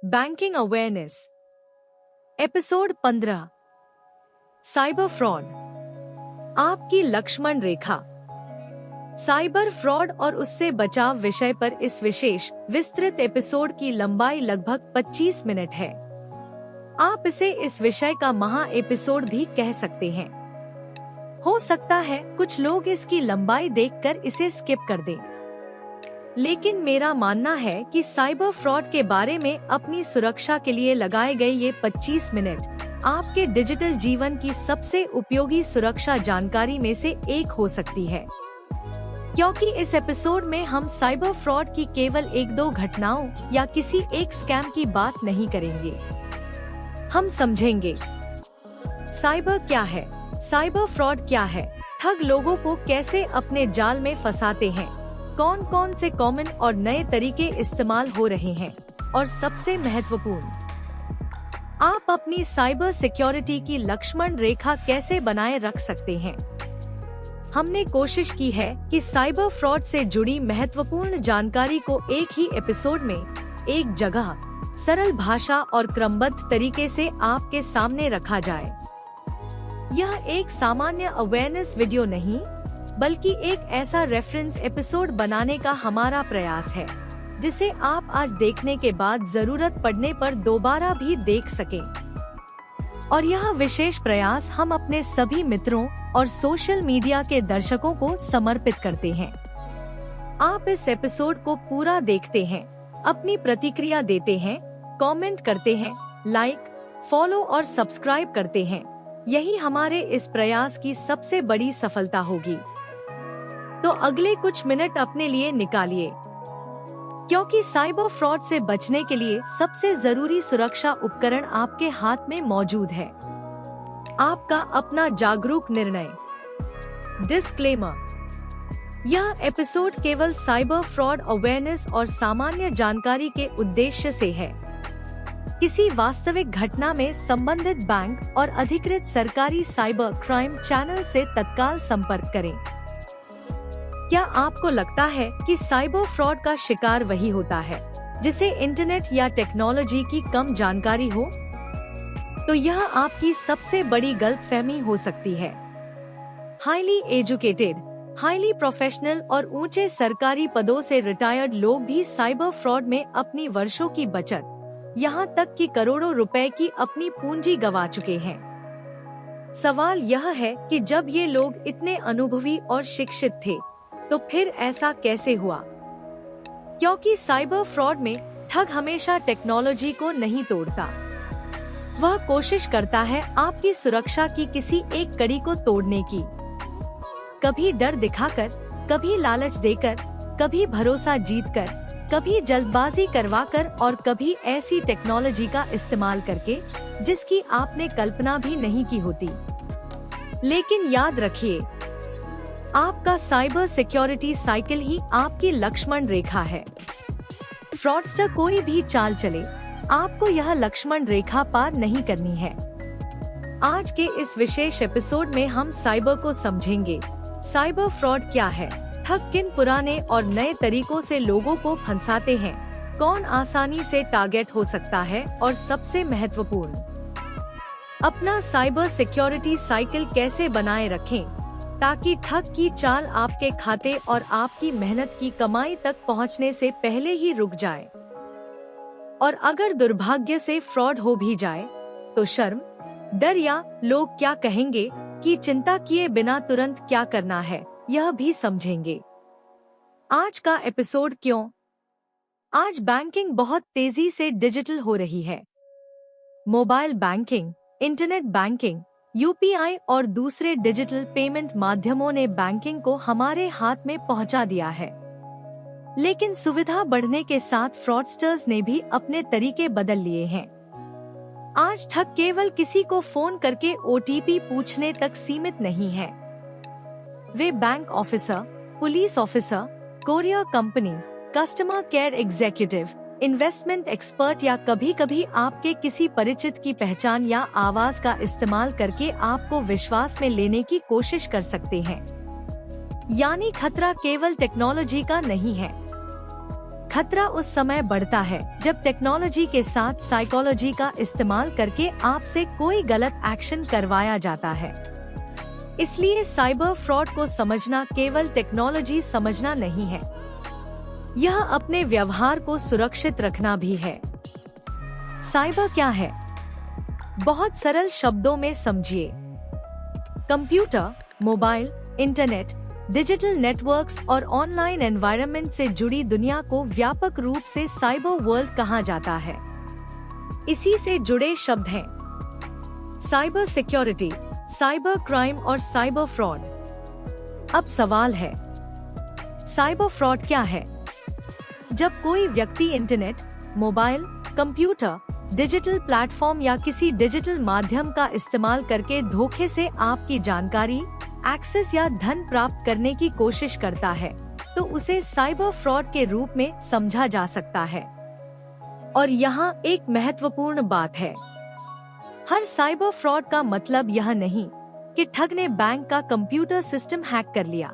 Banking awareness. Episode 15। Cyber fraud, आपकी लक्ष्मण रेखा। Cyber fraud और उससे बचाव विषय पर इस विशेष विस्तृत एपिसोड की लंबाई लगभग 25 मिनट है। आप इसे इस विषय का महा एपिसोड भी कह सकते हैं। हो सकता है कुछ लोग इसकी लंबाई देखकर इसे स्किप कर दें, लेकिन मेरा मानना है कि साइबर फ्रॉड के बारे में अपनी सुरक्षा के लिए लगाए गए ये 25 मिनट आपके डिजिटल जीवन की सबसे उपयोगी सुरक्षा जानकारी में से एक हो सकती है, क्योंकि इस एपिसोड में हम साइबर फ्रॉड की केवल एक दो घटनाओं या किसी एक स्कैम की बात नहीं करेंगे। हम समझेंगे साइबर क्या है, साइबर फ्रॉड क्या है, ठग लोगों को कैसे अपने जाल में फंसाते हैं, कौन कौन से कॉमन और नए तरीके इस्तेमाल हो रहे हैं, और सबसे महत्वपूर्ण, आप अपनी साइबर सिक्योरिटी की लक्ष्मण रेखा कैसे बनाए रख सकते हैं। हमने कोशिश की है कि साइबर फ्रॉड से जुड़ी महत्वपूर्ण जानकारी को एक ही एपिसोड में एक जगह सरल भाषा और क्रमबद्ध तरीके से आपके सामने रखा जाए। यह एक सामान्य अवेयरनेस वीडियो नहीं, बल्कि एक ऐसा रेफरेंस एपिसोड बनाने का हमारा प्रयास है जिसे आप आज देखने के बाद जरूरत पड़ने पर दोबारा भी देख सकें। और यह विशेष प्रयास हम अपने सभी मित्रों और सोशल मीडिया के दर्शकों को समर्पित करते हैं। आप इस एपिसोड को पूरा देखते हैं, अपनी प्रतिक्रिया देते हैं, कमेंट करते हैं, लाइक, फॉलो और सब्सक्राइब करते हैं। यही हमारे इस प्रयास की सबसे बड़ी सफलता होगी। तो अगले कुछ मिनट अपने लिए निकालिए, क्योंकि साइबर फ्रॉड से बचने के लिए सबसे जरूरी सुरक्षा उपकरण आपके हाथ में मौजूद है। आपका अपना जागरूक निर्णय। डिस्क्लेमर, यह एपिसोड केवल साइबर फ्रॉड अवेयरनेस और सामान्य जानकारी के उद्देश्य से है। किसी वास्तविक घटना में संबंधित बैंक और अधिकृत सरकारी साइबर क्राइम चैनल से तत्काल संपर्क करें। क्या आपको लगता है कि साइबर फ्रॉड का शिकार वही होता है जिसे इंटरनेट या टेक्नोलॉजी की कम जानकारी हो? तो यह आपकी सबसे बड़ी गलतफहमी हो सकती है। हाईली एजुकेटेड, हाईली प्रोफेशनल और ऊंचे सरकारी पदों से रिटायर्ड लोग भी साइबर फ्रॉड में अपनी वर्षों की बचत, यहाँ तक कि करोड़ों रुपए की अपनी पूंजी गंवा चुके हैं। सवाल यह है कि जब ये लोग इतने अनुभवी और शिक्षित थे, तो फिर ऐसा कैसे हुआ? क्योंकि साइबर फ्रॉड में ठग हमेशा टेक्नोलॉजी को नहीं तोड़ता। वह कोशिश करता है आपकी सुरक्षा की किसी एक कड़ी को तोड़ने की। कभी डर दिखाकर, कभी लालच देकर, कभी भरोसा जीतकर, कभी जल्दबाजी करवाकर और कभी ऐसी टेक्नोलॉजी का इस्तेमाल करके जिसकी आपने कल्पना भी नहीं की होती। लेकिन याद रखिए, आपका साइबर सिक्योरिटी साइकिल ही आपकी लक्ष्मण रेखा है। फ्रॉडस्टर कोई भी चाल चले, आपको यह लक्ष्मण रेखा पार नहीं करनी है। आज के इस विशेष एपिसोड में हम साइबर को समझेंगे। साइबर फ्रॉड क्या है, ठग किन पुराने और नए तरीकों से लोगों को फंसाते हैं, कौन आसानी से टारगेट हो सकता है, और सबसे महत्वपूर्ण, अपना साइबर सिक्योरिटी साइकिल कैसे बनाए रखें ताकि ठग की चाल आपके खाते और आपकी मेहनत की कमाई तक पहुंचने से पहले ही रुक जाए। और अगर दुर्भाग्य से फ्रॉड हो भी जाए तो शर्म, डर या लोग क्या कहेंगे की चिंता किए बिना तुरंत क्या करना है, यह भी समझेंगे। आज का एपिसोड क्यों? आज बैंकिंग बहुत तेजी से डिजिटल हो रही है। Mobile banking, internet banking, UPI और दूसरे डिजिटल पेमेंट माध्यमों ने बैंकिंग को हमारे हाथ में पहुंचा दिया है। लेकिन सुविधा बढ़ने के साथ फ्रॉडस्टर्स ने भी अपने तरीके बदल लिए हैं। आज ठग केवल किसी को फोन करके ओटीपी पूछने तक सीमित नहीं है। वे bank officer, police officer, courier company, customer care executive, investment expert या कभी कभी आपके किसी परिचित की पहचान या आवाज का इस्तेमाल करके आपको विश्वास में लेने की कोशिश कर सकते हैं। यानी खतरा केवल टेक्नोलॉजी का नहीं है, खतरा उस समय बढ़ता है जब टेक्नोलॉजी के साथ साइकोलॉजी का इस्तेमाल करके आपसे कोई गलत एक्शन करवाया जाता है। इसलिए साइबर फ्रॉड को समझना केवल टेक्नोलॉजी समझना नहीं है, यह अपने व्यवहार को सुरक्षित रखना भी है। साइबर क्या है? बहुत सरल शब्दों में समझिए। Computer, mobile, internet, digital networks और ऑनलाइन एनवायरनमेंट से जुड़ी दुनिया को व्यापक रूप से साइबर वर्ल्ड कहा जाता है। इसी से जुड़े शब्द हैं साइबर सिक्योरिटी, साइबर क्राइम और साइबर फ्रॉड। अब सवाल है, साइबर फ्रॉड क्या है? जब कोई व्यक्ति internet, mobile, computer, digital platform या किसी डिजिटल माध्यम का इस्तेमाल करके धोखे से आपकी जानकारी, एक्सेस या धन प्राप्त करने की कोशिश करता है, तो उसे साइबर फ्रॉड के रूप में समझा जा सकता है। और यहाँ एक महत्वपूर्ण बात है, हर साइबर फ्रॉड का मतलब यह नहीं कि ठग ने बैंक का कंप्यूटर सिस्टम हैक कर लिया।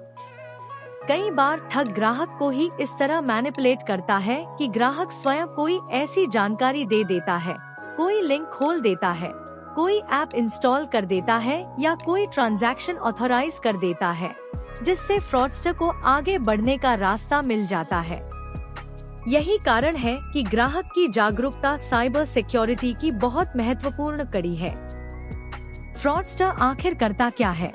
कई बार ठग ग्राहक को ही इस तरह मैनिपुलेट करता है कि ग्राहक स्वयं कोई ऐसी जानकारी दे देता है, कोई लिंक खोल देता है, कोई ऐप इंस्टॉल कर देता है या कोई ट्रांजैक्शन ऑथराइज कर देता है, जिससे फ्रॉडस्टर को आगे बढ़ने का रास्ता मिल जाता है। यही कारण है कि ग्राहक की जागरूकता साइबर सिक्योरिटी की बहुत महत्वपूर्ण कड़ी है। फ्रॉडस्टर आखिर करता क्या है?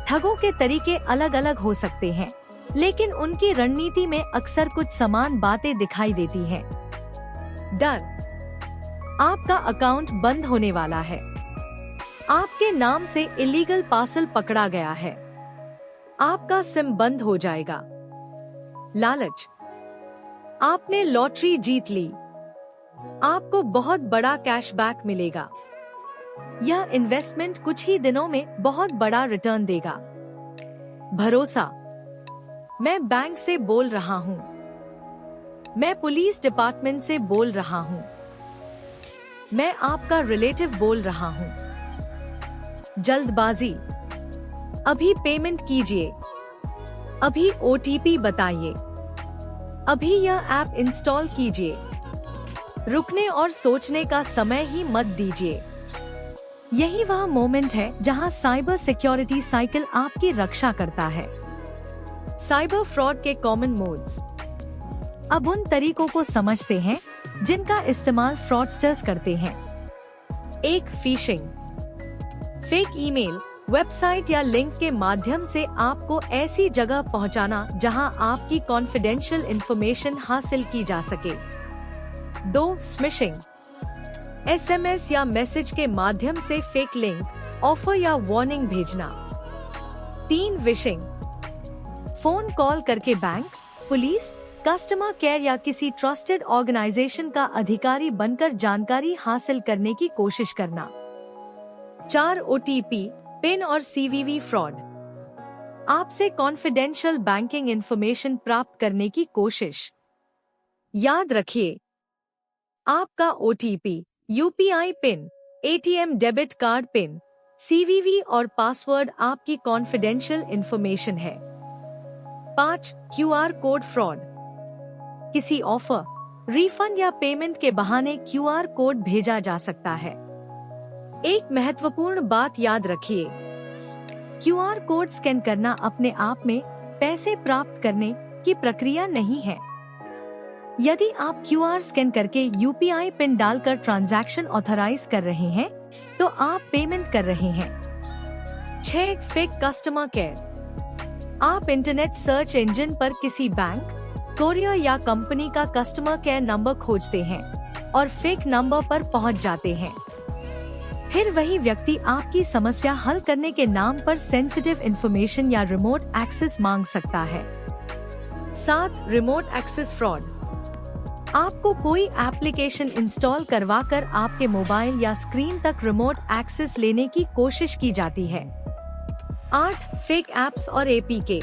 ठगों के तरीके अलग अलग हो सकते हैं, लेकिन उनकी रणनीति में अक्सर कुछ समान बातें दिखाई देती हैं। डर, आपका अकाउंट बंद होने वाला है, आपके नाम से इलीगल पार्सल पकड़ा गया है, आपका सिम बंद हो जाएगा। लालच, आपने लॉटरी जीत ली, आपको बहुत बड़ा कैशबैक मिलेगा, यह इन्वेस्टमेंट कुछ ही दिनों में बहुत बड़ा रिटर्न देगा। भरोसा, मैं बैंक से बोल रहा हूँ, मैं पुलिस डिपार्टमेंट से बोल रहा हूँ, मैं आपका रिलेटिव बोल रहा हूँ। जल्दबाजी, अभी पेमेंट कीजिए, अभी OTP बताइए, अभी यह ऐप इंस्टॉल कीजिए। रुकने और सोचने का समय ही मत दीजिए। यही वह मोमेंट है जहां साइबर सिक्योरिटी साइकिल आपकी रक्षा करता है। साइबर फ्रॉड के कॉमन मोड्स। अब उन तरीकों को समझते हैं जिनका इस्तेमाल फ्रॉडस्टर्स करते हैं। 1. फिशिंग, फेक ईमेल, वेबसाइट या लिंक के माध्यम से आपको ऐसी जगह पहुंचाना जहां आपकी कॉन्फिडेंशियल इंफॉर्मेशन हासिल की जा सके। 2. स्मिशिंग, SMS या मैसेज के माध्यम से फेक लिंक, ऑफर या वार्निंग भेजना। 3. विशिंग, फोन कॉल करके बैंक, पुलिस, कस्टमर केयर या किसी ट्रस्टेड ऑर्गेनाइजेशन का अधिकारी बनकर जानकारी हासिल करने की कोशिश करना। 4. OTP, पिन और CVV फ्रॉड, आपसे कॉन्फिडेंशियल बैंकिंग इंफॉर्मेशन प्राप्त करने की कोशिश। याद रखिए, आपका OTP, UPI pin, ATM debit card pin, CVV और पासवर्ड आपकी कॉन्फिडेंशियल इंफॉर्मेशन है। 5. QR कोड फ्रॉड, किसी ऑफर, रिफंड या पेमेंट के बहाने QR कोड भेजा जा सकता है। एक महत्वपूर्ण बात याद रखिए, QR कोड स्कैन करना अपने आप में पैसे प्राप्त करने की प्रक्रिया नहीं है। यदि आप QR स्कैन करके UPI पिन डालकर ट्रांजैक्शन ऑथराइज कर रहे हैं, तो आप पेमेंट कर रहे हैं। 6. फेक कस्टमर केयर, आप इंटरनेट सर्च इंजन पर किसी बैंक, कोरियर या कंपनी का कस्टमर केयर नंबर खोजते हैं और फेक नंबर पर पहुंच जाते हैं। फिर वही व्यक्ति आपकी समस्या हल करने के नाम पर सेंसिटिव इंफॉर्मेशन या रिमोट एक्सेस मांग सकता है। 7. रिमोट एक्सेस फ्रॉड, आपको कोई एप्लीकेशन इंस्टॉल करवाकर आपके मोबाइल या स्क्रीन तक रिमोट एक्सेस लेने की कोशिश की जाती है। 8. फेक एप्स और APK,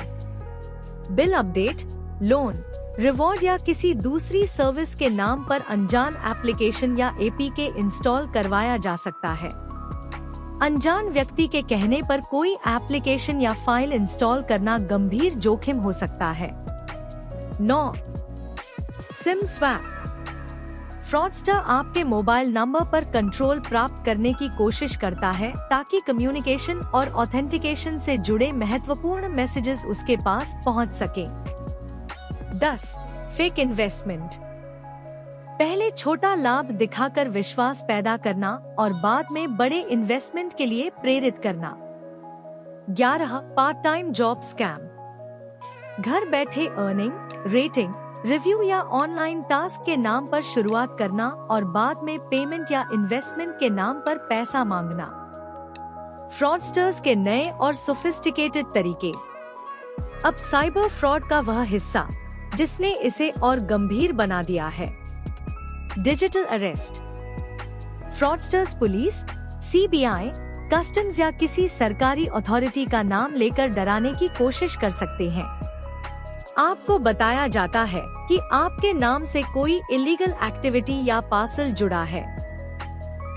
bill update, loan, reward या किसी दूसरी सर्विस के नाम पर अनजान एप्लीकेशन या APK इंस्टॉल करवाया जा सकता है। अनजान व्यक्ति के कहने पर कोई एप्लीकेशन या फाइल इंस्टॉल करना गंभीर जोखिम हो सकता है। 9. SIM swap. फ्रॉडस्टर आपके मोबाइल नंबर पर कंट्रोल प्राप्त करने की कोशिश करता है ताकि कम्युनिकेशन और ऑथेंटिकेशन से जुड़े महत्वपूर्ण मैसेजेस उसके पास पहुंच सके। 10. Fake investment. पहले छोटा लाभ दिखाकर विश्वास पैदा करना और बाद में बड़े इन्वेस्टमेंट के लिए प्रेरित करना। 11. Part time job scam. घर बैठे अर्निंग, रेटिंग, रिव्यू या ऑनलाइन टास्क के नाम पर शुरुआत करना और बाद में पेमेंट या इन्वेस्टमेंट के नाम पर पैसा मांगना। फ्रॉडस्टर्स के नए और सोफिस्टिकेटेड तरीके। अब साइबर फ्रॉड का वह हिस्सा जिसने इसे और गंभीर बना दिया है। Digital arrest. Fraudsters police, CBI, customs या किसी सरकारी अथॉरिटी का नाम लेकर डराने की कोशिश कर सकते हैं। आपको बताया जाता है कि आपके नाम से कोई इलीगल एक्टिविटी या पार्सल जुड़ा है।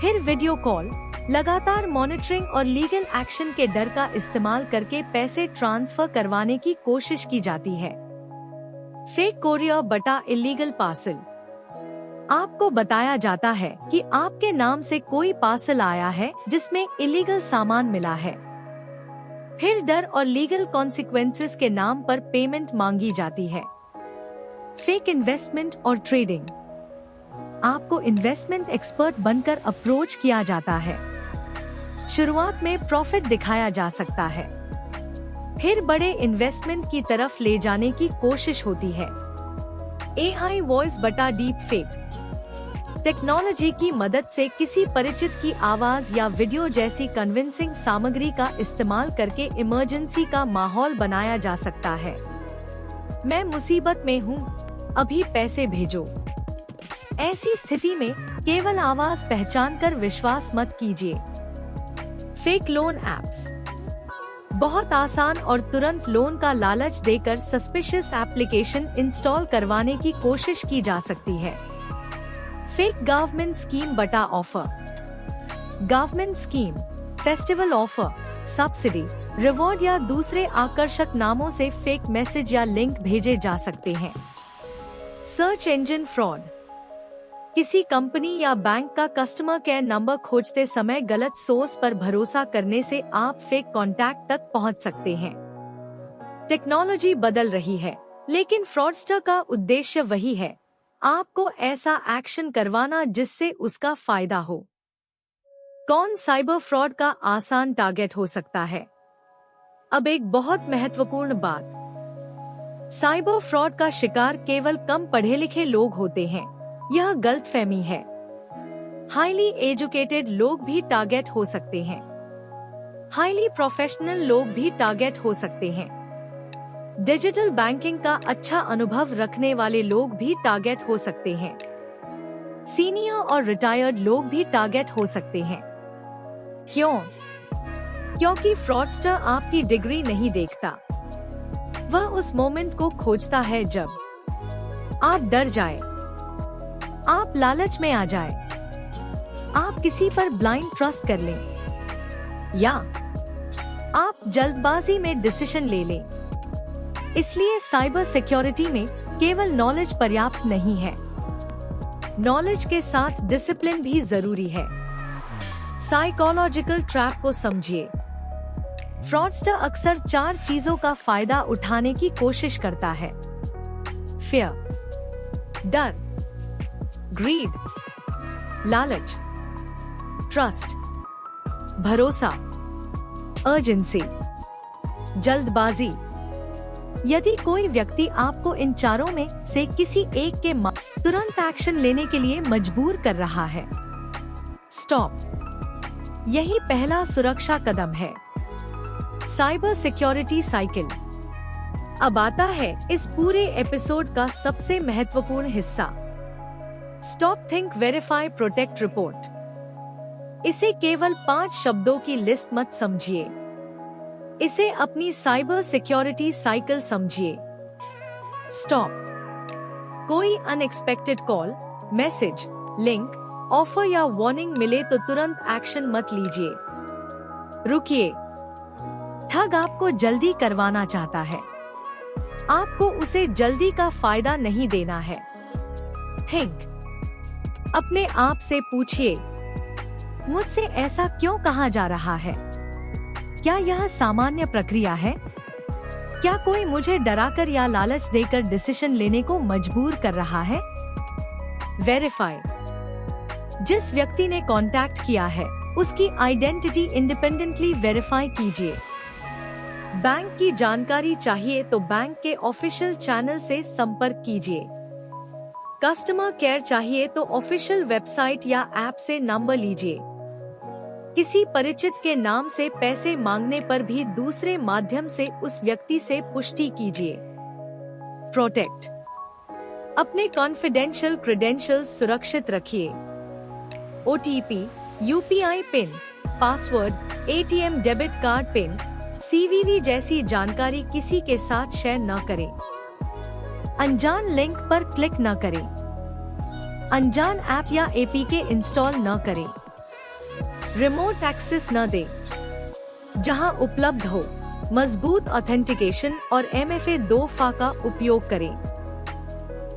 फिर वीडियो कॉल, लगातार मॉनिटरिंग और लीगल एक्शन के डर का इस्तेमाल करके पैसे ट्रांसफर करवाने की कोशिश की जाती है। फेक कोरियर बटा इलीगल पार्सल। आपको बताया जाता है कि आपके नाम से कोई पार्सल आया है जिसमें इलीगल सामान मिला है। फिर डर और लीगल कॉन्सिक्वेंसेस के नाम पर पेमेंट मांगी जाती है। फेक इन्वेस्टमेंट और ट्रेडिंग। आपको इन्वेस्टमेंट एक्सपर्ट बनकर अप्रोच किया जाता है। शुरुआत में प्रॉफिट दिखाया जा सकता है, फिर बड़े इन्वेस्टमेंट की तरफ ले जाने की कोशिश होती है। AI वॉइस बटा डीप फेक। टेक्नोलॉजी की मदद से किसी परिचित की आवाज या वीडियो जैसी कन्विंसिंग सामग्री का इस्तेमाल करके इमरजेंसी का माहौल बनाया जा सकता है। मैं मुसीबत में हूँ, अभी पैसे भेजो। ऐसी स्थिति में केवल आवाज पहचान कर विश्वास मत कीजिए। Fake loan apps. बहुत आसान और तुरंत लोन का लालच देकर सस्पिशियस एप्लीकेशन इंस्टॉल करवाने की कोशिश की जा सकती है। फेक गवर्नमेंट स्कीम बटा offer. Government scheme, festival offer, subsidy, reward या दूसरे आकर्षक नामों से फेक मैसेज या लिंक भेजे जा सकते हैं। Search engine fraud. किसी कंपनी या बैंक का कस्टमर केयर नंबर खोजते समय गलत सोर्स पर भरोसा करने से आप फेक कॉन्टैक्ट तक पहुंच सकते हैं। टेक्नोलॉजी बदल रही है, लेकिन फ्रॉडस्टर का उद्देश्य वही है, आपको ऐसा एक्शन करवाना जिससे उसका फायदा हो। कौन साइबर फ्रॉड का आसान टारगेट हो सकता है? अब एक बहुत महत्वपूर्ण बात, साइबर फ्रॉड का शिकार केवल कम पढ़े लिखे लोग होते हैं। यह गलतफहमी है। हाईली एजुकेटेड लोग भी टारगेट हो सकते हैं। हाईली प्रोफेशनल लोग भी टारगेट हो सकते हैं। डिजिटल बैंकिंग का अच्छा अनुभव रखने वाले लोग भी टारगेट हो सकते हैं। सीनियर और रिटायर्ड लोग भी टारगेट हो सकते हैं। क्यों? क्योंकि फ्रॉडस्टर आपकी डिग्री नहीं देखता। वह उस मोमेंट को खोजता है जब आप डर जाए, आप लालच में आ जाए, आप किसी पर ब्लाइंड ट्रस्ट कर लें, या आप जल्दबाजी में डिसीजन ले लें। इसलिए साइबर सिक्योरिटी में केवल नॉलेज पर्याप्त नहीं है, नॉलेज के साथ डिसिप्लिन भी जरूरी है। साइकोलॉजिकल ट्रैप को समझिए। फ्रॉडस्टर अक्सर 4 चीजों का फायदा उठाने की कोशिश करता है। फियर, डर, ग्रीड, लालच, ट्रस्ट, भरोसा, अर्जेंसी, जल्दबाजी। यदि कोई व्यक्ति आपको इन चारों में से किसी एक के तुरंत एक्शन लेने के लिए मजबूर कर रहा है, स्टॉप। यही पहला सुरक्षा कदम है। Cyber security cycle. अब आता है इस पूरे एपिसोड का सबसे महत्वपूर्ण हिस्सा, stop, think, verify, protect, report. इसे केवल 5 शब्दों की लिस्ट मत समझिए, इसे अपनी साइबर सिक्योरिटी साइकिल समझिए। स्टॉप। कोई unexpected call, message, link, offer या वार्निंग मिले तो तुरंत एक्शन मत लीजिए। रुकिए। ठग आपको जल्दी करवाना चाहता है, आपको उसे जल्दी का फायदा नहीं देना है। थिंक। अपने आप से पूछिए, मुझसे ऐसा क्यों कहा जा रहा है? क्या यह सामान्य प्रक्रिया है? क्या कोई मुझे डराकर या लालच देकर डिसीजन लेने को मजबूर कर रहा है? वेरीफाई। जिस व्यक्ति ने कांटेक्ट किया है उसकी आइडेंटिटी इंडिपेंडेंटली वेरीफाई कीजिए। बैंक की जानकारी चाहिए तो बैंक के ऑफिशियल चैनल से संपर्क कीजिए। कस्टमर केयर चाहिए तो ऑफिशियल वेबसाइट या ऐप से नंबर लीजिए। किसी परिचित के नाम से पैसे मांगने पर भी दूसरे माध्यम से उस व्यक्ति से पुष्टि कीजिए। प्रोटेक्ट। अपने कॉन्फिडेंशियल क्रेडेंशियल्स सुरक्षित रखिए। OTP, UPI pin, password, ATM debit card pin, CVV जैसी जानकारी किसी के साथ शेयर न करें। अनजान लिंक पर क्लिक न करें। अनजान ऐप या APK इंस्टॉल न करें। रिमोट एक्सेस न दें। जहां उपलब्ध हो, मजबूत ऑथेंटिकेशन और MFA 2FA का उपयोग करें।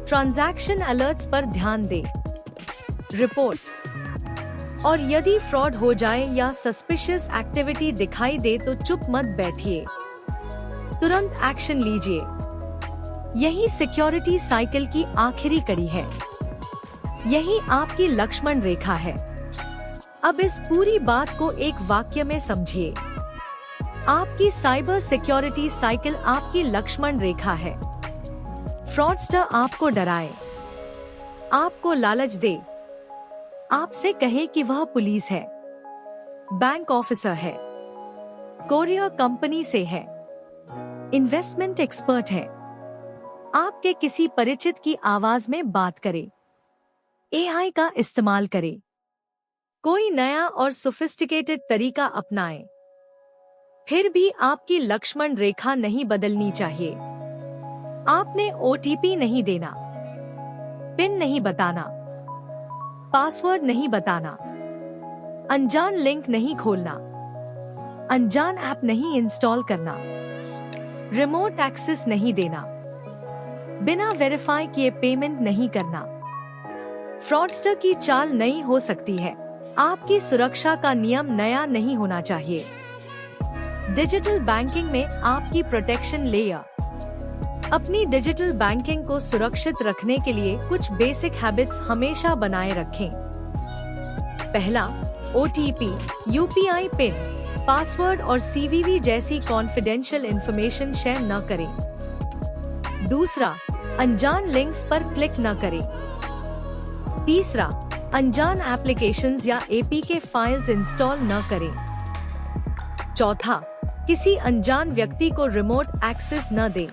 ट्रांजैक्शन अलर्ट्स पर ध्यान दें। रिपोर्ट। और यदि फ्रॉड हो जाए या सस्पिशियस एक्टिविटी दिखाई दे तो चुप मत बैठिए, तुरंत एक्शन लीजिए। यही सिक्योरिटी साइकिल की आखिरी कड़ी है। यही आपकी लक्ष्मण रेखा है। अब इस पूरी बात को एक वाक्य में समझिए। आपकी साइबर सिक्योरिटी साइकिल आपकी लक्ष्मण रेखा है। फ्रॉडस्टर आपको डराए, आपको लालच दे, आपसे कहे कि वह पुलिस है, बैंक ऑफिसर है, कोरियर कंपनी से है, इन्वेस्टमेंट एक्सपर्ट है, आपके किसी परिचित की आवाज में बात करे, AI का इस्तेमाल करे, कोई नया और सोफिस्टिकेटेड तरीका अपनाए, फिर भी आपकी लक्ष्मण रेखा नहीं बदलनी चाहिए। आपने OTP नहीं देना, पिन नहीं बताना, पासवर्ड नहीं बताना, अनजान लिंक नहीं खोलना, अनजान ऐप नहीं इंस्टॉल करना, रिमोट एक्सेस नहीं देना, बिना वेरीफाई किए पेमेंट नहीं करना। फ्रॉडस्टर की चाल नई हो सकती है, आपकी सुरक्षा का नियम नया नहीं होना चाहिए। डिजिटल बैंकिंग में आपकी प्रोटेक्शन लेयर। अपनी डिजिटल बैंकिंग को सुरक्षित रखने के लिए कुछ बेसिक हैबिट्स हमेशा बनाए रखें। पहला, OTP, UPI पिन, पासवर्ड और CVV जैसी कॉन्फिडेंशियल इंफॉर्मेशन शेयर न करें। दूसरा, अनजान लिंक्स पर क्लिक न करें। तीसरा, अनजान एप्लीकेशंस या APK फाइल्स इंस्टॉल न करें। चौथा, किसी अनजान व्यक्ति को रिमोट एक्सेस न दें।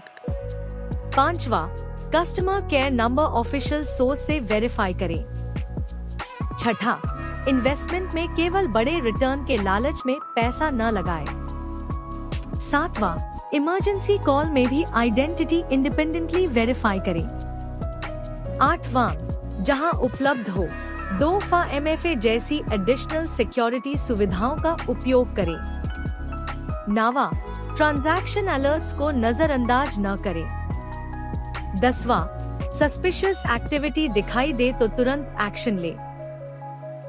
पांचवा, customer care number official source से वेरीफाई करें। छठा, इन्वेस्टमेंट में केवल बड़े रिटर्न के लालच में पैसा न लगाएं। सातवां, इमरजेंसी कॉल में भी आइडेंटिटी इंडिपेंडेंटली वेरीफाई करें। आठवां, जहां उपलब्ध हो, 2FA MFA जैसी एडिशनल सिक्योरिटी सुविधाओं का उपयोग करें। नौवां, ट्रांजैक्शन अलर्ट्स को नजरअंदाज न करें। 10वां, सस्पिशियस एक्टिविटी दिखाई दे तो तुरंत एक्शन ले।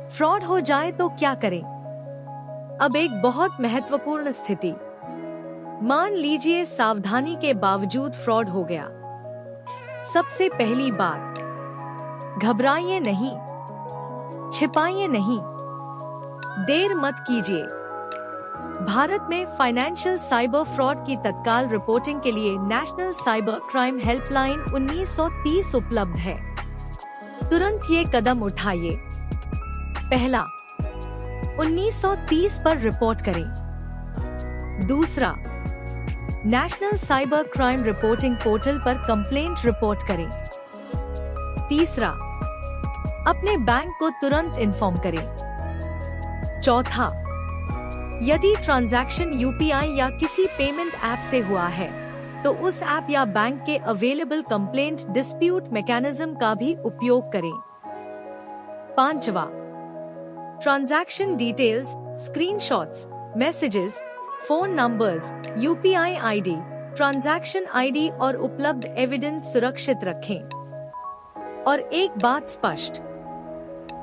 फ्रॉड हो जाए तो क्या करें? अब एक बहुत महत्वपूर्ण स्थिति। मान लीजिए सावधानी के बावजूद फ्रॉड हो गया। सबसे पहली बात, घबराइए नहीं, छिपाइए नहीं, देर मत कीजिए। भारत में फाइनेंशियल साइबर फ्रॉड की तत्काल रिपोर्टिंग के लिए नेशनल साइबर क्राइम हेल्पलाइन 1930 उपलब्ध है। तुरंत ये कदम उठाइए। पहला, 1930 पर रिपोर्ट करें। दूसरा, national cyber crime reporting portal पर कंप्लेंट रिपोर्ट करें। तीसरा, अपने बैंक को तुरंत इन्फॉर्म करें। चौथा, यदि ट्रांजैक्शन UPI या किसी पेमेंट ऐप से हुआ है तो उस ऐप या बैंक के अवेलेबल कंप्लेंट डिस्प्यूट मैकेनिज्म का भी उपयोग करें। पांचवा, transaction details, screenshots, messages, phone numbers, UPI ID, transaction ID और उपलब्ध एविडेंस सुरक्षित रखें। और एक बात स्पष्ट,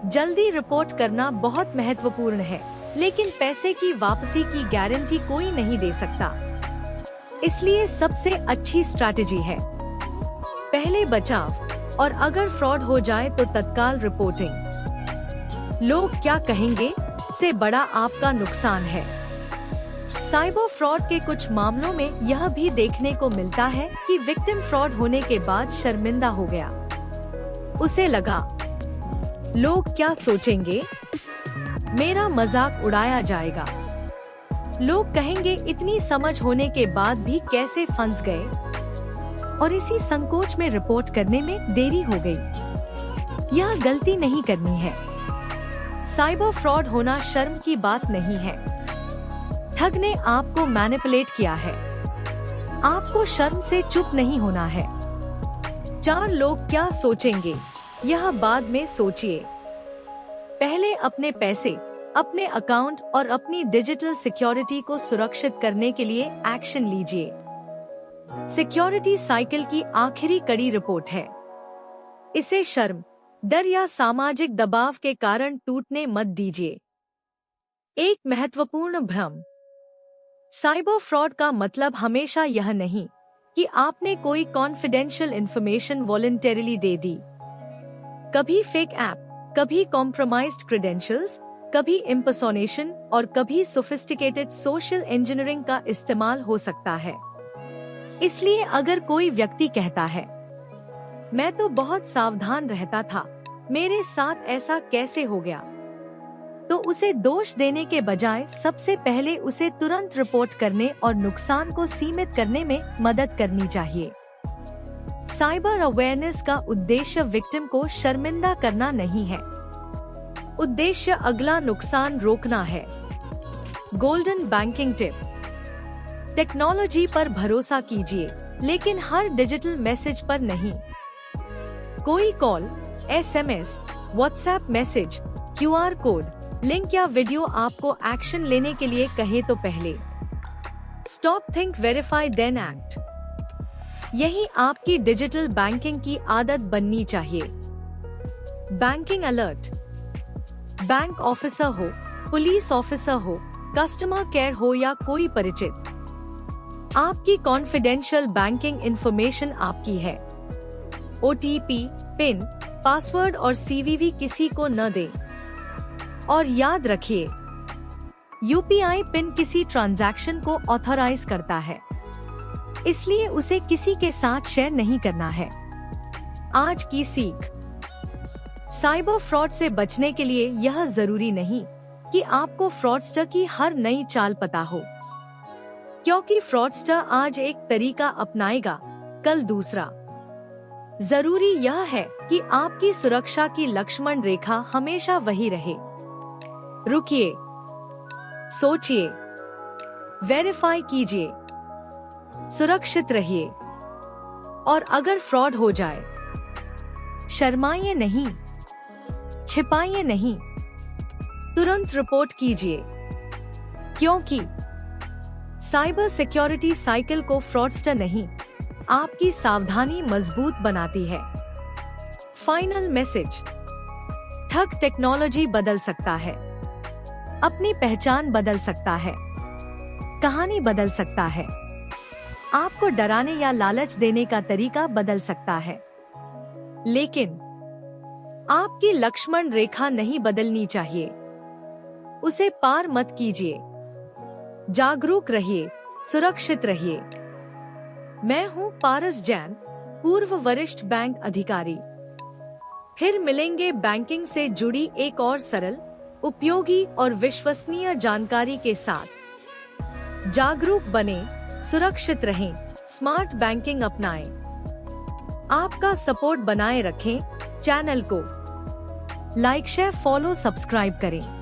जल्दी रिपोर्ट करना बहुत महत्वपूर्ण है, लेकिन पैसे की वापसी की गारंटी कोई नहीं दे सकता। इसलिए सबसे अच्छी स्ट्रैटेजी है पहले बचाव, और अगर फ्रॉड हो जाए तो तत्काल रिपोर्टिंग। लोग क्या कहेंगे से बड़ा आपका नुकसान है। साइबर फ्रॉड के कुछ मामलों में यह भी देखने को मिलता है कि विक्टिम फ्रॉड होने के बाद शर्मिंदा हो गया। उसे लगा, लोग क्या सोचेंगे, मेरा मजाक उड़ाया जाएगा, लोग कहेंगे इतनी समझ होने के बाद भी कैसे फंस गए, और इसी संकोच में रिपोर्ट करने में देरी हो गई। यह गलती नहीं करनी है। साइबर फ्रॉड होना शर्म की बात नहीं है। ठग ने आपको मैनिपुलेट किया है, आपको शर्म से चुप नहीं होना है। 4 लोग क्या सोचेंगे, यह बाद में सोचिए। पहले अपने पैसे, अपने अकाउंट और अपनी डिजिटल सिक्योरिटी को सुरक्षित करने के लिए एक्शन लीजिए। सिक्योरिटी साइकिल की आखिरी कड़ी रिपोर्ट है। इसे शर्म, डर या सामाजिक दबाव के कारण टूटने मत दीजिए। एक महत्वपूर्ण भ्रम, साइबर फ्रॉड का मतलब हमेशा यह नहीं कि आपने कोई कॉन्फिडेंशियल इंफॉर्मेशन वॉलंटरीली दे दी। कभी फेक ऐप, कभी कॉम्प्रोमाइज्ड क्रेडेंशियल्स, कभी इम्पर्सोनेशन और कभी सोफिस्टिकेटेड सोशल इंजीनियरिंग का इस्तेमाल हो सकता है। इसलिए अगर कोई व्यक्ति कहता है, मैं तो बहुत सावधान रहता था, मेरे साथ ऐसा कैसे हो गया, तो उसे दोष देने के बजाय सबसे पहले उसे तुरंत रिपोर्ट करने और नुकसान को सीमित करने में मदद करनी चाहिए। साइबर अवेयरनेस का उद्देश्य विक्टिम को शर्मिंदा करना नहीं है। उद्देश्य अगला नुकसान रोकना है। गोल्डन बैंकिंग टिप, टेक्नोलॉजी पर भरोसा कीजिए, लेकिन हर डिजिटल मैसेज पर नहीं। कोई call, SMS, WhatsApp message, QR code, link या वीडियो आपको एक्शन लेने के लिए कहे तो पहले stop, think, verify, then act. यही आपकी डिजिटल बैंकिंग की आदत बननी चाहिए। बैंकिंग अलर्ट, बैंक ऑफिसर हो, पुलिस ऑफिसर हो, कस्टमर केयर हो या कोई परिचित, आपकी कॉन्फिडेंशियल बैंकिंग इंफॉर्मेशन आपकी है। OTP, पिन, पासवर्ड और CVV किसी को न दें। और याद रखिए, UPI पिन किसी ट्रांजैक्शन को ऑथराइज करता है, इसलिए उसे किसी के साथ शेयर नहीं करना है। आज की सीख, साइबर फ्रॉड से बचने के लिए यह जरूरी नहीं कि आपको फ्रॉडस्टर की हर नई चाल पता हो, क्योंकि फ्रॉडस्टर आज एक तरीका अपनाएगा, कल दूसरा। जरूरी यह है कि आपकी सुरक्षा की लक्ष्मण रेखा हमेशा वही रहे। रुकिए, सोचिए, वेरीफाई कीजिए, सुरक्षित रहिए, और अगर फ्रॉड हो जाए, शर्माइए नहीं, छिपाइए नहीं, तुरंत रिपोर्ट कीजिए, क्योंकि साइबर सिक्योरिटी साइकिल को फ्रॉडस्टर नहीं, आपकी सावधानी मजबूत बनाती है। फाइनल मैसेज, ठग टेक्नोलॉजी बदल सकता है, अपनी पहचान बदल सकता है, कहानी बदल सकता है, आपको डराने या लालच देने का तरीका बदल सकता है, लेकिन आपकी लक्ष्मण रेखा नहीं बदलनी चाहिए। उसे पार मत कीजिए। जागरूक रहिए, सुरक्षित रहिए। मैं हूँ पारस जैन, पूर्व वरिष्ठ बैंक अधिकारी। फिर मिलेंगे बैंकिंग से जुड़ी एक और सरल, उपयोगी और विश्वसनीय जानकारी के साथ। जागरूक बने, सुरक्षित रहें, स्मार्ट बैंकिंग अपनाएं। आपका सपोर्ट बनाए रखें। चैनल को लाइक, शेयर, फॉलो, सब्सक्राइब करें।